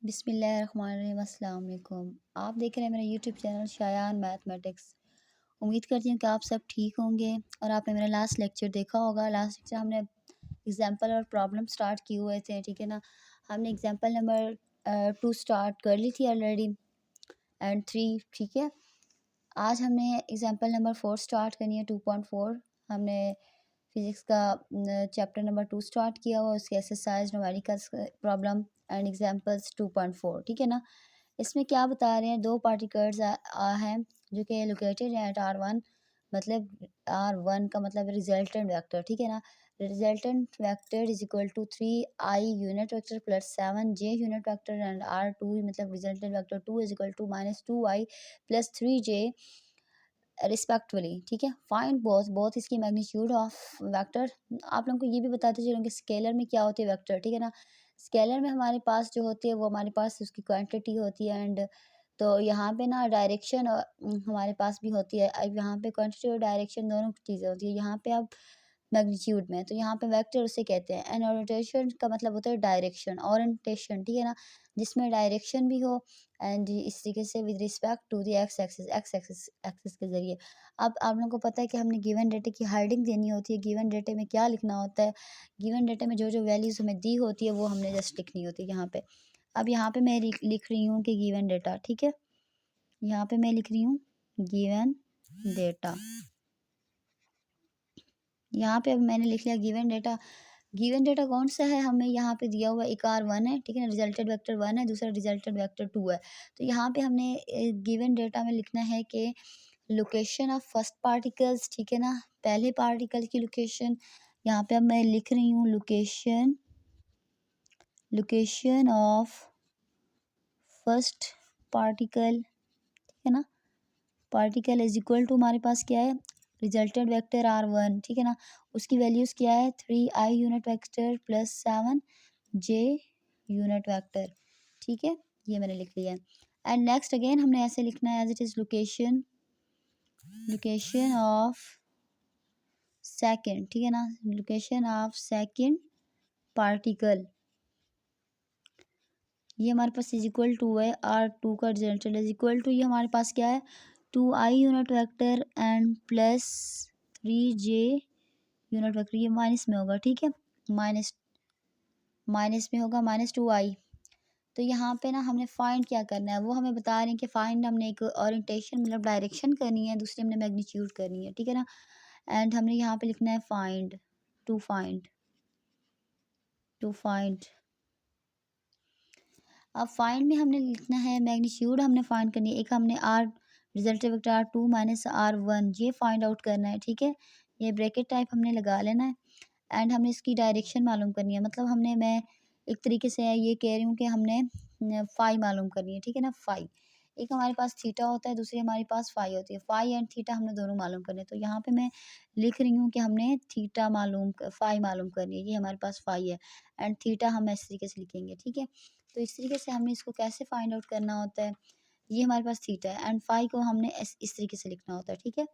बिस्मिल्लाहिर्रहमानिर्रहीम, अस्सलाम वालेकुम। आप देख रहे हैं मेरा यूट्यूब चैनल शायान मैथमेटिक्स। उम्मीद करती हूँ कि आप सब ठीक होंगे और आपने मेरा लास्ट लेक्चर देखा होगा। लास्ट लेक्चर हमने एग्जांपल और प्रॉब्लम स्टार्ट किए हुए थे, ठीक है ना। हमने एग्जांपल नंबर 2 स्टार्ट कर ली थी ऑलरेडी एंड 3, ठीक है। आज हमने एग्जांपल नंबर 4 स्टार्ट करनी है, 2.4। हमने फिज़िक्स का चैप्टर नंबर 2 स्टार्ट किया हुआ, उसके exercise numericals problem and examples 2.4, ठीक है ना। इसमें क्या बता रहे हैं, दो पार्टिकल्स हैं जो कि लोकेटेड हैं एट R1, मतलब R1 का मतलब रिजल्टेंट वेक्टर, ठीक है ना। Resultant vector is equal to 3i unit vector plus 7j unit vector and R2 मतलब resultant vector 2 is equal to -2i plus 3j respectfully, ठीक है। फाइंड बोथ इसकी मैग्नीट्यूड ऑफ वेक्टर। आप लोगों को ये भी बताते चलूँ कि स्केलर में क्या होती है वेक्टर, ठीक है ना। स्केलर में हमारे पास जो होती है वो हमारे पास उसकी क्वांटिटी होती है एंड तो यहाँ पे ना डायरेक्शन हमारे पास भी होती है। अब यहाँ पे क्वांटिटी और डायरेक्शन दोनों चीज़ें होती है। यहाँ पे अब मैग्नीट्यूड में तो यहाँ पे वेक्टर उसे कहते हैं एंड ओरिएंटेशन का मतलब होता है डायरेक्शन, ओरिएंटेशन, ठीक है ना, जिसमें डायरेक्शन भी हो एंड इस तरीके से with respect to the X axis के ज़रिए। अब आप लोगों को पता है कि हमने गिवन डेटा की हेडिंग देनी होती है। गिवन डेटे में क्या लिखना होता है, गिवन डेटे में जो जो वैल्यूज़ हमें दी होती है वो हमने जस्ट लिखनी होती है यहाँ पे। अब यहाँ पे मैं लिख रही हूँ कि गिवन डेटा, ठीक है। यहाँ पे मैं लिख रही हूँ गिवन डेटा। यहाँ पे अब मैंने लिख लिया गिवन डेटा। गिवन डेटा कौन सा है, हमें यहाँ पे दिया हुआ एक R1 है, ठीक है ना, रिजल्टेड वेक्टर 1 है, दूसरा रिजल्टेड वेक्टर 2 है। तो यहाँ पे हमने गिवन डेटा में लिखना है कि लोकेशन ऑफ फर्स्ट पार्टिकल्स, ठीक है ना, पहले पार्टिकल की लोकेशन। यहाँ पे अब मैं लिख रही हूँ location location of first particle, ठीक है ना। पार्टिकल इज इक्वल टू हमारे पास क्या है, रिजल्टेड वेक्टर R1, ठीक है ना। उसकी वैल्यूज़ क्या है, 3i unit vector plus 7j unit vector, ठीक है। ये मैंने लिख लिया है एंड नेक्स्ट अगेन हमने ऐसे लिखना है as it is location of second, ठीक है ना, लोकेशन ऑफ सेकंड पार्टिकल। ये हमारे पास इज इक्वल टू है R2 का रिजल्टेंट इज इक्वल टू, ये हमारे पास क्या है, 2i unit vector and plus 3j unit vector. ये माइनस में होगा, ठीक है, माइनस माइनस में होगा -2i। तो यहाँ पे ना हमने फाइंड क्या करना है, वो हमें बता रहे हैं कि फाइंड हमने एक ओरिएंटेशन मतलब डायरेक्शन करनी है, दूसरी हमने मैग्नीट्यूड करनी है, ठीक है ना। एंड हमने यहाँ पे लिखना है फाइंड टू फाइंड। अब फाइंड में हमने लिखना है मैग्नीट्यूड, हमने फाइंड करनी है। एक हमने resulted vector R2 minus R1 ये फाइंड आउट करना है, ठीक है। ये ब्रैकेट टाइप हमने लगा लेना है एंड हमने इसकी डायरेक्शन मालूम करनी है। मतलब मैं एक तरीके से ये कह रही हूँ कि हमने फाई मालूम करनी है, ठीक है ना। फाई एक हमारे पास थीटा होता है, दूसरी हमारे पास फाई होती है। फाई एंड थीटा हमने दोनों मालूम करने, तो यहाँ पे मैं लिख रही हूँ कि हमने थीटा फाई मालूम करनी है। ये हमारे पास फाई है एंड थीटा हम इस तरीके से लिखेंगे, ठीक है। तो इस तरीके से हमने इसको कैसे फाइंड आउट करना होता है, ये हमारे पास थीटा है एंड फाई को हमने इस तरीके से लिखना होता है, ठीक है।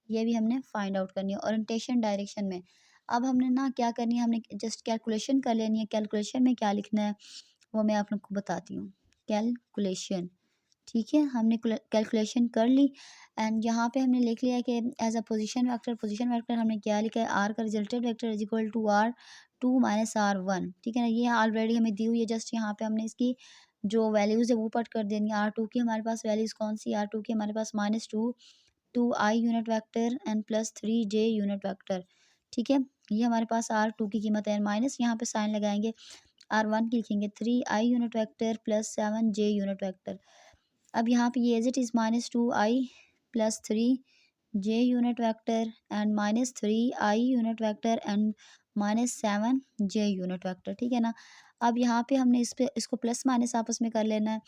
ये भी हमने फाइंड आउट करनी है ओरिएंटेशन डायरेक्शन में। अब हमने ना क्या करनी है, हमने जस्ट कैलकुलेशन कर लेनी है। कैलकुलेशन में क्या लिखना है वो मैं आप लोग को बताती हूँ। कैलकुलेशन, ठीक है, हमने कैलकुलेशन कर ली एंड यहाँ पे हमने लिख लिया कि एज अ पोजीशन वेक्टर हमने क्या लिखा है, आर का resulted vector is equal to R2 minus R1, ठीक है ना। ये ऑलरेडी हमें दी हुई है, जस्ट यहाँ पे हमने इसकी जो वैल्यूज़ है वो पट कर देनी है। R2 की हमारे पास वैल्यूज़ कौन सी, R2 की हमारे पास -2i unit vector and plus 3j unit vector, ठीक है। ये हमारे पास R2 की कीमत है, माइनस यहाँ पे साइन लगाएंगे, R1 की लिखेंगे 3i unit vector plus 7j unit vector. अब यहाँ पे ये as it is -2i plus 3j unit vector and -3i unit vector and -7j unit vector, ठीक है ना। अब यहाँ पे हमने इसको प्लस माइनस आपस में कर लेना है।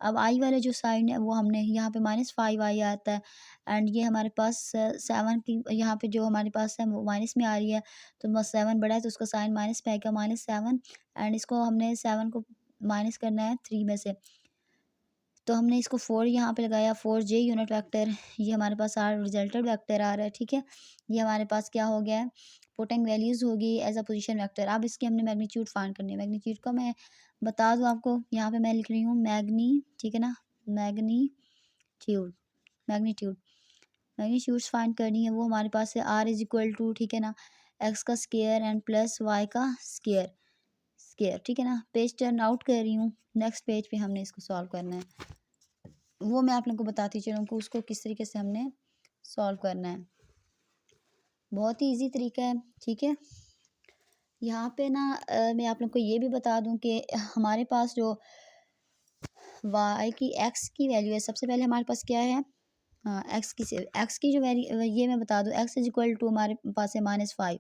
अब आई वाले जो साइन है वो हमने यहाँ पे -5i आता है एंड ये हमारे पास 7 की यहाँ पे जो हमारे पास है वो माइनस में आ रही है, तो बस 7 बड़ा है तो उसका साइन माइनस में आएगा, -7 एंड इसको हमने 7 को माइनस करना है 3 में से। तो हमने इसको 4 यहाँ पे लगाया, 4j यूनिट वेक्टर, ये हमारे पास रिजल्टेड वेक्टर आ रहा है, ठीक है। ये हमारे पास क्या हो गया है, पुटिंग वैल्यूज़ होगी एज अ पोजीशन वेक्टर। अब इसकी हमने मैग्नीट्यूड फाइंड करनी है। मैग्नीट्यूड को मैं बता दूँ आपको, यहाँ पे मैं लिख रही हूँ ठीक है ना, मैग्नीट्यूड मैग्नीट्यूड मैग्नीट्यूड्स फाइंड करनी है। वो हमारे पास है आर इज इक्वल टू, ठीक है ना, एक्स का स्केयर एंड प्लस वाई का स्केयर स्केयर, ठीक है ना। पेज टर्न आउट कर रही हूँ, नेक्स्ट पेज पे हमने इसको सॉल्व करना है। वो मैं आप लोगों को बताती चलूँ कि उसको किस तरीके से हमने सॉल्व करना है। बहुत ही ईजी तरीका है, ठीक है। यहाँ पे ना मैं आप लोग को ये भी बता दूँ कि हमारे पास जो वाई की एक्स की वैल्यू है, सबसे पहले हमारे पास क्या है, हाँ, एक्स की जो वैल्यू ये मैं बता दूँ, एक्स इज इक्वल टू हमारे पास है -5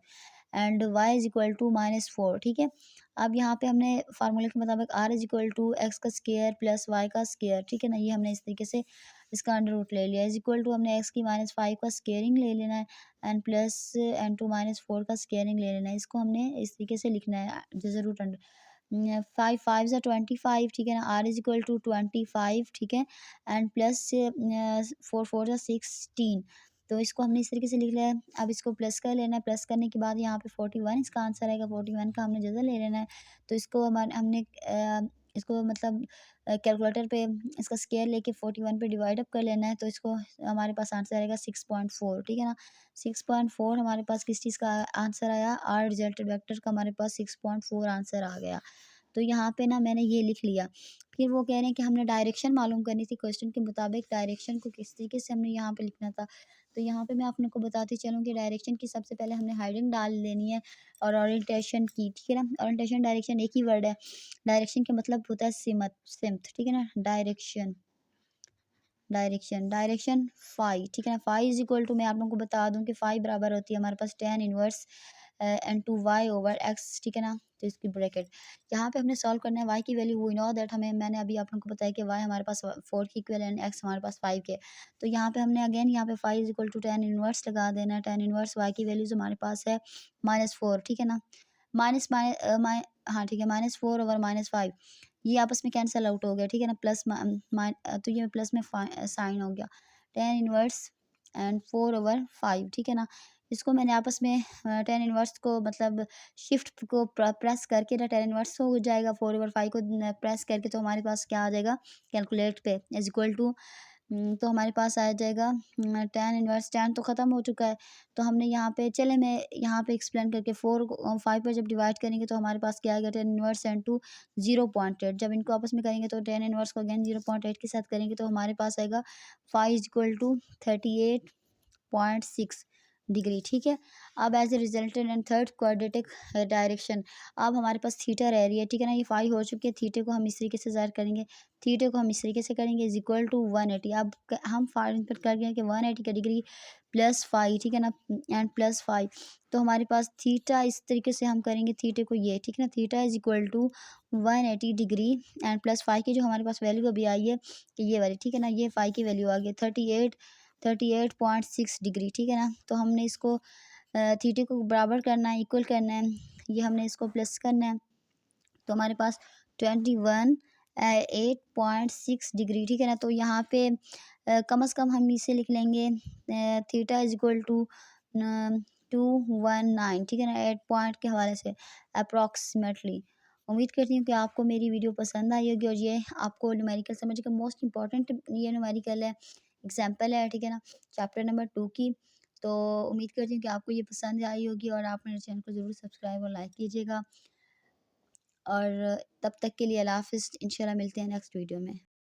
and Y is equal to -4, ठीक है। अब यहाँ पे हमने फार्मूले के मुताबिक R is equal to X का स्केयर प्लस वाई का स्केयर, ठीक है ना, ये हमने इस तरीके से इसका अंडर रूट ले लिया। इज इक्वल टू हमने एक्स की -5 का स्केयरिंग ले लेना है एंड प्लस एंड टू -4 का स्केयरिंग ले लेना है। इसको हमने इस तरीके से लिखना है, जैसे रूट अंडर 5 5 ज़ा 25, ठीक है ना, आर इज इक्वल टू 25, ठीक है, एंड प्लस 4 4 ज़ा 16। तो इसको हमने इस तरीके से लिख लिया है। अब इसको प्लस कर लेना है, प्लस करने के बाद यहाँ पे 41 इसका आंसर आएगा, 41 का हमने जगह ले लेना है। तो इसको हमने इसको मतलब कैलकुलेटर पे इसका स्केयर लेके 41 पे डिवाइड अप कर लेना है। तो इसको हमारे पास आंसर आएगा 6.4, ठीक है ना। 6.4 हमारे पास किस चीज़ का आंसर आया, आर रिजल्टेड वेक्टर का हमारे पास 6.4 आंसर आ गया। तो यहाँ पे ना मैंने ये लिख लिया। फिर वो कह रहे हैं कि हमने डायरेक्शन मालूम करनी थी, क्वेश्चन के मुताबिक डायरेक्शन को किस तरीके से हमने यहाँ पे लिखना था। तो यहाँ पे मैं आप लोग को बताती चलूँ कि डायरेक्शन की सबसे पहले हमने हेडिंग डाल लेनी है और ओरिएंटेशन की, ठीक है ना। ओरिएंटेशन डायरेक्शन एक ही वर्ड है। डायरेक्शन का मतलब होता है सिमत, ठीक है ना। डायरेक्शन डायरेक्शन डायरेक्शन फाई, ठीक है ना। फाई इज इक्वल टू मैं आप लोगों को बता दूं कि फाई बराबर होती है हमारे पास tan inverse N to Y over X, ठीक है ना। तो इसकी ब्रैकेट यहाँ पे हमने सॉल्व करना है। वाई की वैल्यू वी नो दैट, हमें मैंने अभी आप लोगों को बताया कि वाई हमारे पास 4 की इक्वल एंड एक्स हमारे पास 5 के। तो यहाँ पे हमने अगेन यहाँ पे phi is equal to tan inverse लगा देना है। tan इनवर्स वाई की वैल्यूज हमारे पास है -4, ठीक है ना। माइनस माइनस हाँ ठीक है, -4 ओवर -5 ये आपस में कैंसिल आउट हो गया, ठीक है ना। तो ये प्लस में साइन हो गया, tan इनवर्स एंड 4 ओवर 5, ठीक है ना। इसको मैंने आपस में tan इनवर्स को मतलब शिफ्ट को प्रेस करके ना tan इनवर्स हो जाएगा, 4 ओवर 5 को प्रेस करके तो हमारे पास क्या आ जाएगा, कैलकुलेट पे इज इक्वल टू तो हमारे पास आ जाएगा tan इनवर्स, tan तो ख़त्म हो चुका है। तो हमने यहाँ पे चले मैं यहाँ पे एक्सप्लेन करके 4 को 5 पर जब डिवाइड करेंगे तो हमारे पास क्या आएगा, tan इनवर्स एंड टू 0.8। जब इनको आपस में करेंगे तो tan इनवर्स को अगेन 0.8 के साथ करेंगे तो हमारे पास आएगा 5 इज इक्वल टू 38.6 डिग्री, ठीक है। अब as a resultant and third quadratic direction, अब हमारे पास थीटा रह रही है, ठीक है ना। ये 5 हो चुकी है, थीटे को हम इस तरीके से ज़ाहिर करेंगे, थीटे को हम इस तरीके से करेंगे इज इक्वल टू 180। अब हम फाइंड कर गए कि 180 का डिग्री प्लस 5, ठीक है ना, एंड प्लस 5। तो हमारे पास थीटा इस तरीके से हम करेंगे थीटे को, ये ठीक है ना, theta is equal to 180 degree and plus 5 की जो हमारे पास वैल्यू अभी आई है कि ये वाली, ठीक है ना, ये 5 की वैल्यू आ गई 38.6 डिग्री, ठीक है ना। तो हमने इसको थीटे को बराबर करना है, इक्वल करना है, ये हमने इसको प्लस करना है। तो हमारे पास 8.6 डिग्री, ठीक है ना। तो यहाँ पे कम से कम हम इसे लिख लेंगे थीटा इज इक्वल टू 219, ठीक है ना, 8 पॉइंट के हवाले से अप्रॉक्सीमेटली। उम्मीद करती हूँ कि आपको मेरी वीडियो पसंद आई होगी और ये आपको न्यूमेरिकल समझ का मोस्ट इंपॉर्टेंट ये न्यूमेरिकल है, एग्जाम्पल है, ठीक है ना, चैप्टर नंबर 2 की। तो उम्मीद करती हूँ कि आपको ये पसंद आई होगी और आप मेरे चैनल को ज़रूर सब्सक्राइब और लाइक कीजिएगा। और तब तक के लिए अल्लाह हाफ़िज़, इंशाल्लाह मिलते हैं नेक्स्ट वीडियो में।